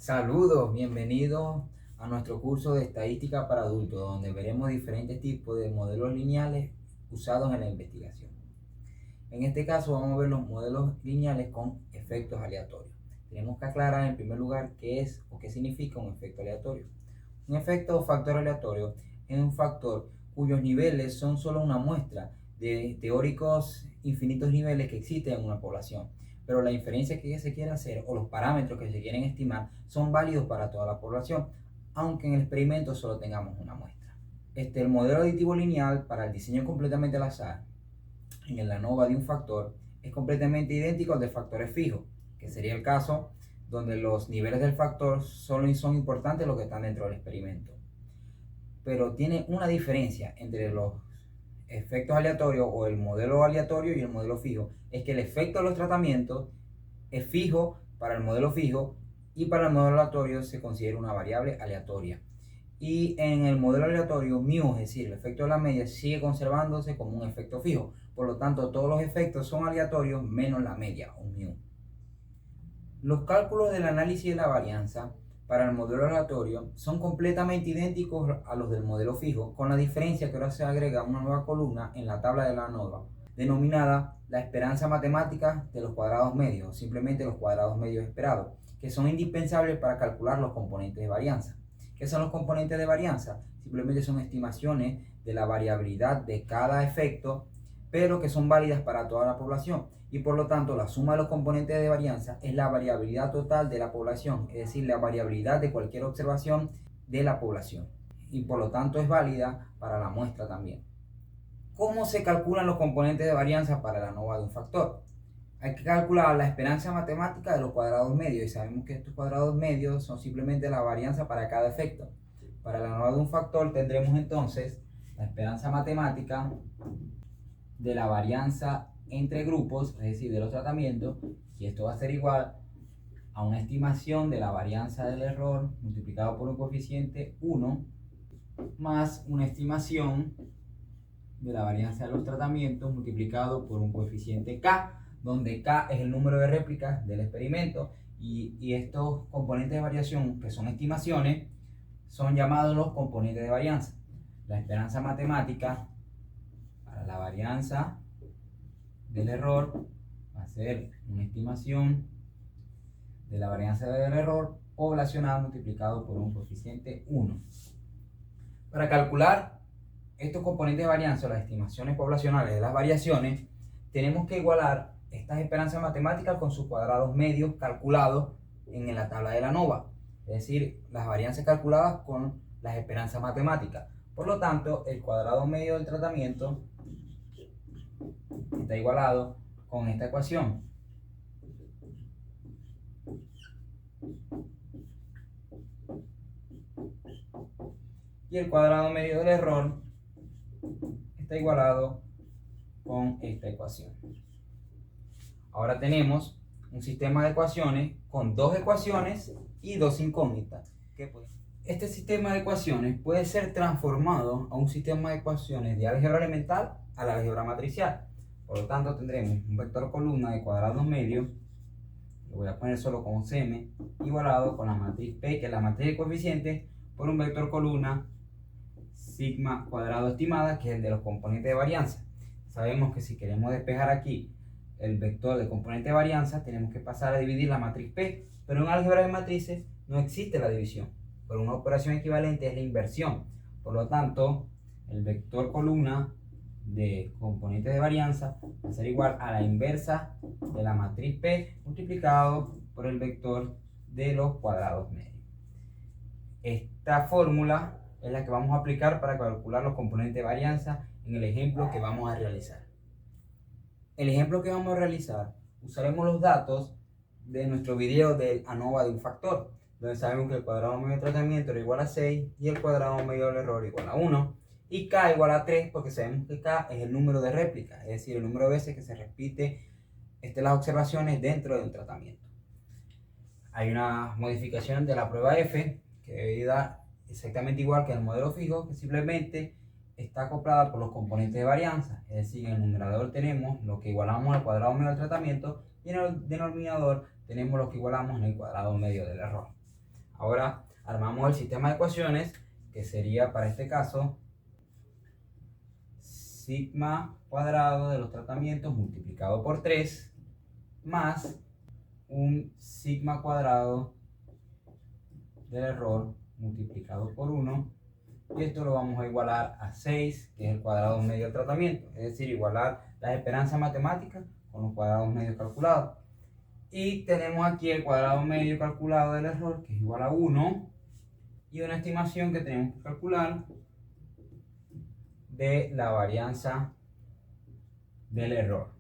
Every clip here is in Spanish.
Saludos, bienvenidos a nuestro curso de estadística para adultos, donde veremos diferentes tipos de modelos lineales usados en la investigación. En este caso vamos a ver los modelos lineales con efectos aleatorios. Tenemos que aclarar en primer lugar qué es o qué significa un efecto aleatorio. Un efecto o factor aleatorio es un factor cuyos niveles son solo una muestra de teóricos infinitos niveles que existen en una población, pero la inferencia que se quiere hacer o los parámetros que se quieren estimar son válidos para toda la población, aunque en el experimento solo tengamos una muestra. El modelo aditivo lineal para el diseño completamente al azar en el ANOVA de un factor es completamente idéntico al de factores fijos, que sería el caso donde los niveles del factor solo son importantes los que están dentro del experimento. Pero tiene una diferencia entre los efectos aleatorios o el modelo aleatorio y el modelo fijo. Es que el efecto de los tratamientos es fijo para el modelo fijo y para el modelo aleatorio se considera una variable aleatoria. Y en el modelo aleatorio, μ, es decir, el efecto de la media, sigue conservándose como un efecto fijo. Por lo tanto, todos los efectos son aleatorios menos la media, o μ. Los cálculos del análisis de la varianza para el modelo aleatorio son completamente idénticos a los del modelo fijo, con la diferencia que ahora se agrega una nueva columna en la tabla de la ANOVA, denominada la esperanza matemática de los cuadrados medios, simplemente los cuadrados medios esperados, que son indispensables para calcular los componentes de varianza. ¿Qué son los componentes de varianza? Simplemente son estimaciones de la variabilidad de cada efecto, pero que son válidas para toda la población. Y por lo tanto, la suma de los componentes de varianza es la variabilidad total de la población, es decir, la variabilidad de cualquier observación de la población. Y por lo tanto es válida para la muestra también. ¿Cómo se calculan los componentes de varianza para la ANOVA de un factor? Hay que calcular la esperanza matemática de los cuadrados medios y sabemos que estos cuadrados medios son simplemente la varianza para cada efecto. Para la ANOVA de un factor tendremos entonces la esperanza matemática de la varianza entre grupos, es decir, de los tratamientos, y esto va a ser igual a una estimación de la varianza del error multiplicado por un coeficiente 1 más una estimación de la varianza de los tratamientos multiplicado por un coeficiente k, donde k es el número de réplicas del experimento y estos componentes de variación, que son estimaciones, son llamados los componentes de varianza. La esperanza matemática para la varianza del error va a ser una estimación de la varianza del error poblacional multiplicado por un coeficiente 1. Para calcular estos componentes de varianza, las estimaciones poblacionales de las variaciones, tenemos que igualar estas esperanzas matemáticas con sus cuadrados medios calculados en la tabla de la ANOVA, es decir, las varianzas calculadas con las esperanzas matemáticas. Por lo tanto, el cuadrado medio del tratamiento está igualado con esta ecuación. Y el cuadrado medio del error está igualado con esta ecuación. Ahora tenemos un sistema de ecuaciones con dos ecuaciones y dos incógnitas. Este sistema de ecuaciones puede ser transformado a un sistema de ecuaciones de álgebra elemental a la álgebra matricial. Por lo tanto, tendremos un vector columna de cuadrados medios, lo voy a poner solo como CM, igualado con la matriz P, que es la matriz de coeficientes, por un vector columna sigma cuadrado estimada, que es el de los componentes de varianza. Sabemos que si queremos despejar aquí el vector de componente de varianza, tenemos que pasar a dividir la matriz P, pero en álgebra de matrices no existe la división, pero una operación equivalente es la inversión. Por lo tanto, el vector columna de componentes de varianza va a ser igual a la inversa de la matriz P multiplicado por el vector de los cuadrados medios. Esta fórmula es la que vamos a aplicar para calcular los componentes de varianza en el ejemplo que vamos a realizar. El ejemplo que vamos a realizar, usaremos los datos de nuestro video del ANOVA de un factor, donde sabemos que el cuadrado medio del tratamiento era igual a 6 y el cuadrado medio del error igual a 1 y k igual a 3, porque sabemos que k es el número de réplicas, es decir, el número de veces que se repite las observaciones dentro de un tratamiento. Hay una modificación de la prueba F que debe dar exactamente igual que el modelo fijo, que simplemente está acoplada por los componentes de varianza, es decir, en el numerador tenemos lo que igualamos al cuadrado medio del tratamiento y en el denominador tenemos lo que igualamos en el cuadrado medio del error. Ahora armamos el sistema de ecuaciones, que sería para este caso sigma cuadrado de los tratamientos multiplicado por 3 más un sigma cuadrado del error multiplicado por 1, y esto lo vamos a igualar a 6, que es el cuadrado medio del tratamiento, es decir, igualar las esperanzas matemáticas con los cuadrados medios calculados. Y tenemos aquí el cuadrado medio calculado del error, que es igual a 1, y una estimación que tenemos que calcular de la varianza del error.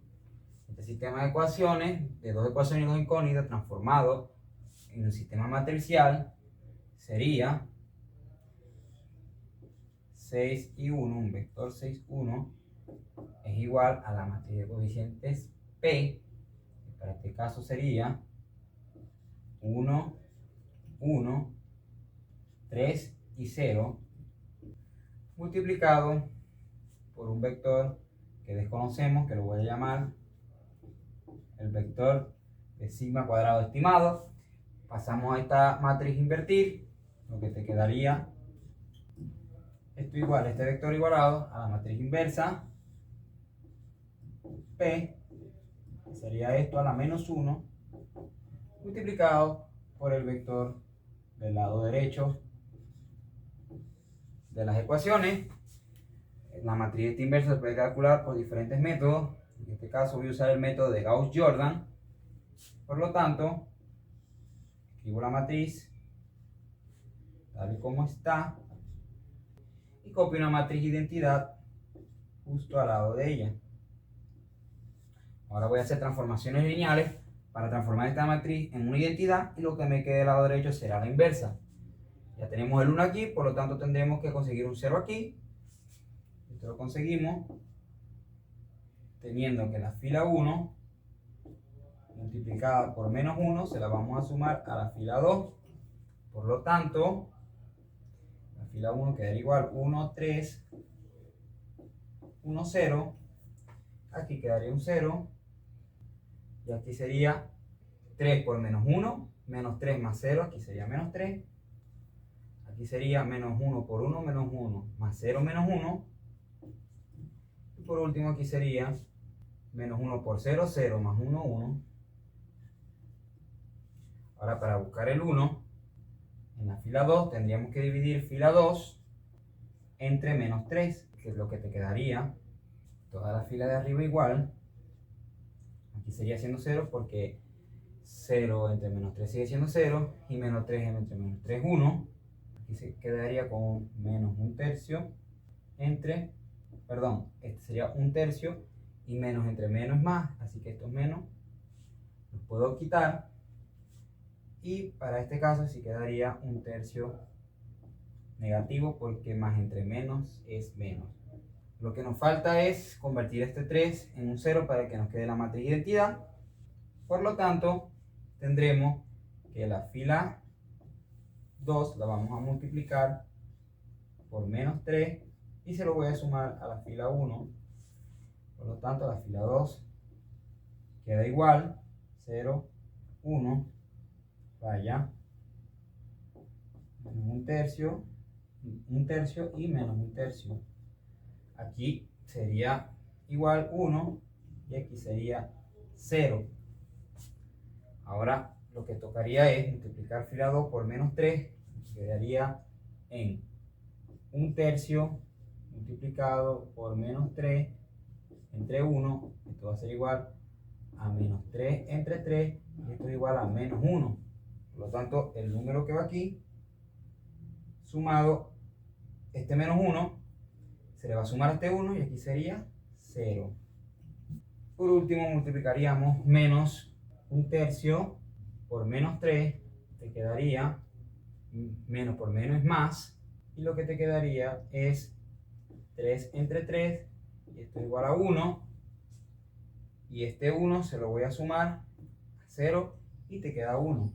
Este sistema de ecuaciones, de dos ecuaciones y dos incógnitas transformado en un sistema matricial, sería 6 y 1, un vector 6, 1, es igual a la matriz de coeficientes P, que para este caso sería 1, 1, 3 y 0, multiplicado por un vector que desconocemos, que lo voy a llamar el vector de sigma cuadrado estimado. Pasamos a esta matriz invertir, lo que te quedaría esto igual, este vector igualado a la matriz inversa P, que sería esto a la menos 1, multiplicado por el vector del lado derecho de las ecuaciones. La matriz esta inversa se puede calcular por diferentes métodos. En este caso voy a usar el método de Gauss-Jordan. Por lo tanto, escribo la matriz tal y como está y copio una matriz de identidad justo al lado de ella. Ahora voy a hacer transformaciones lineales para transformar esta matriz en una identidad, y lo que me quede del lado derecho será la inversa. Ya tenemos el 1 aquí, por lo tanto tendremos que conseguir un 0 aquí. Esto lo conseguimos teniendo que la fila 1 multiplicada por menos 1 se la vamos a sumar a la fila 2. Por lo tanto, la fila 1 quedaría igual 1, 3, 1, 0. Aquí quedaría un 0. Y aquí sería 3 por menos 1, menos 3 más 0, aquí sería menos 3. Aquí sería menos 1 por 1, menos 1, más 0, menos 1. Y por último aquí sería menos 1 por 0, 0, más 1, 1. Ahora para buscar el 1, en la fila 2 tendríamos que dividir fila 2 entre menos 3, que es lo que te quedaría. Toda la fila de arriba igual. Aquí sería siendo 0 porque 0 entre menos 3 sigue siendo 0, y menos 3 entre menos 3 es 1. Aquí se quedaría con menos 1/3 entre, perdón, este sería 1/3, y menos entre menos es más, así que estos menos los puedo quitar, y para este caso sí quedaría 1/3 negativo porque más entre menos es menos. Lo que nos falta es convertir este 3 en un 0 para que nos quede la matriz de identidad. Por lo tanto, tendremos que la fila 2 la vamos a multiplicar por menos 3 y se lo voy a sumar a la fila 1. Por lo tanto, la fila 2 queda igual 0, 1, vaya, menos 1/3, 1/3 y menos 1/3. Aquí sería igual 1 y aquí sería 0. Ahora lo que tocaría es multiplicar fila 2 por menos 3, quedaría en 1/3 multiplicado por menos 3 entre 1, esto va a ser igual a menos 3 entre 3, y esto es igual a menos 1. Por lo tanto, el número que va aquí, sumado este menos 1, se le va a sumar a este 1 y aquí sería 0. Por último, multiplicaríamos menos 1/3 por menos 3, te quedaría, menos por menos es más, y lo que te quedaría es 3 entre 3, y esto es igual a 1, y este 1 se lo voy a sumar a 0 y te queda 1.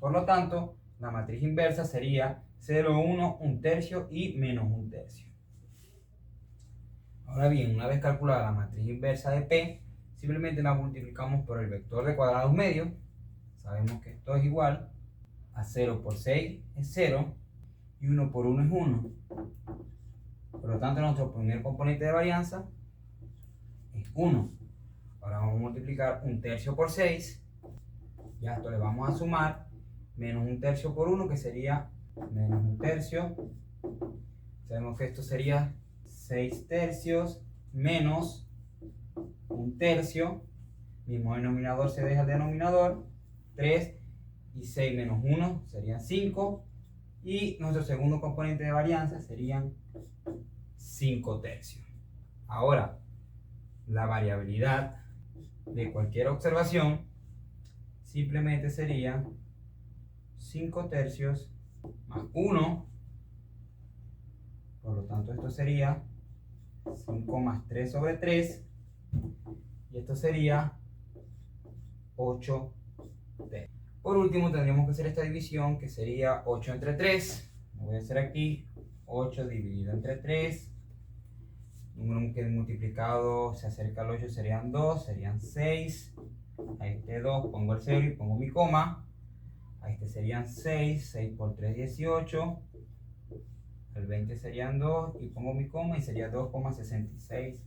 Por lo tanto, la matriz inversa sería 0, 1, 1/3 y menos 1/3. Ahora bien, una vez calculada la matriz inversa de P, simplemente la multiplicamos por el vector de cuadrados medios. Sabemos que esto es igual a 0 por 6 es 0 y 1 por 1 es 1. Por lo tanto, nuestro primer componente de varianza es 1. Ahora vamos a multiplicar 1/3 por 6. Ya esto le vamos a sumar menos 1/3 por 1, que sería menos 1/3. Sabemos que esto sería 6/3 menos 1/3. Mismo denominador se deja el denominador. 3 y 6 menos 1 serían 5. Y nuestro segundo componente de varianza serían 5/3. Ahora, la variabilidad de cualquier observación simplemente sería 5/3 más 1. Por lo tanto, esto sería 5 más 3 sobre 3. Y esto sería 8/3. Por último, tendríamos que hacer esta división, que sería 8 entre 3. Lo voy a hacer aquí. 8 dividido entre 3. Número que multiplicado se acerca al 8 serían 2, serían 6. A este 2 pongo el 0 y pongo mi coma. A este serían 6, 6 por 3, 18. Al 20 serían 2 y pongo mi coma y sería 2,66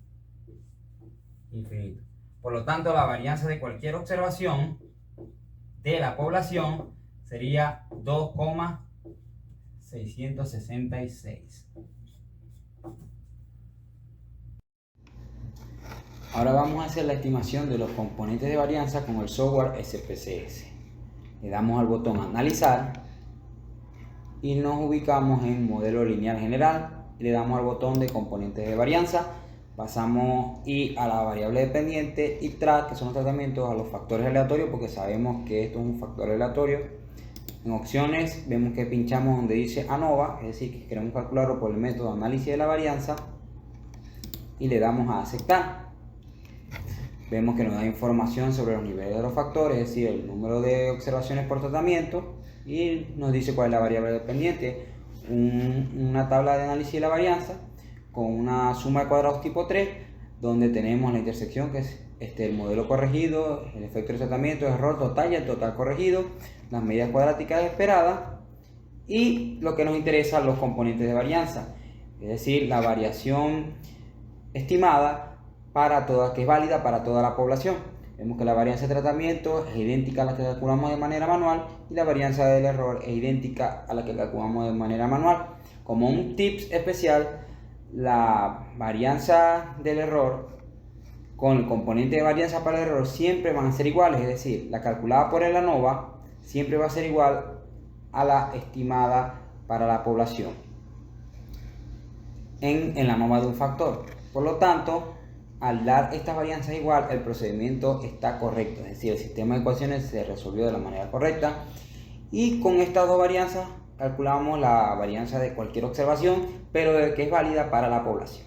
infinito. Por lo tanto, la varianza de cualquier observación de la población sería 2,666. Ahora vamos a hacer la estimación de los componentes de varianza con el software SPSS. Le damos al botón Analizar y nos ubicamos en Modelo Lineal General y le damos al botón de Componentes de Varianza. Pasamos y a la variable dependiente y track, que son los tratamientos, a los factores aleatorios, porque sabemos que esto es un factor aleatorio. En opciones vemos que pinchamos donde dice ANOVA, es decir, que queremos calcularlo por el método de análisis de la varianza, y le damos a aceptar. Vemos que nos da información sobre los niveles de los factores, es decir, el número de observaciones por tratamiento, y nos dice cuál es la variable dependiente, una tabla de análisis de la varianza con una suma de cuadrados tipo 3, donde tenemos la intersección, que es el modelo corregido, el efecto de tratamiento, el error total y el total corregido, las medidas cuadráticas esperadas, y lo que nos interesa, los componentes de varianza, es decir, la variación estimada para toda, que es válida para toda la población. Vemos que la varianza de tratamiento es idéntica a la que calculamos de manera manual y la varianza del error es idéntica a la que calculamos de manera manual. Como un tips especial, la varianza del error con el componente de varianza para el error siempre van a ser iguales, es decir, la calculada por el ANOVA siempre va a ser igual a la estimada para la población en la ANOVA de un factor. Por lo tanto, al dar estas varianzas igual, el procedimiento está correcto, es decir, el sistema de ecuaciones se resolvió de la manera correcta, y con estas dos varianzas calculamos la varianza de cualquier observación, pero que es válida para la población.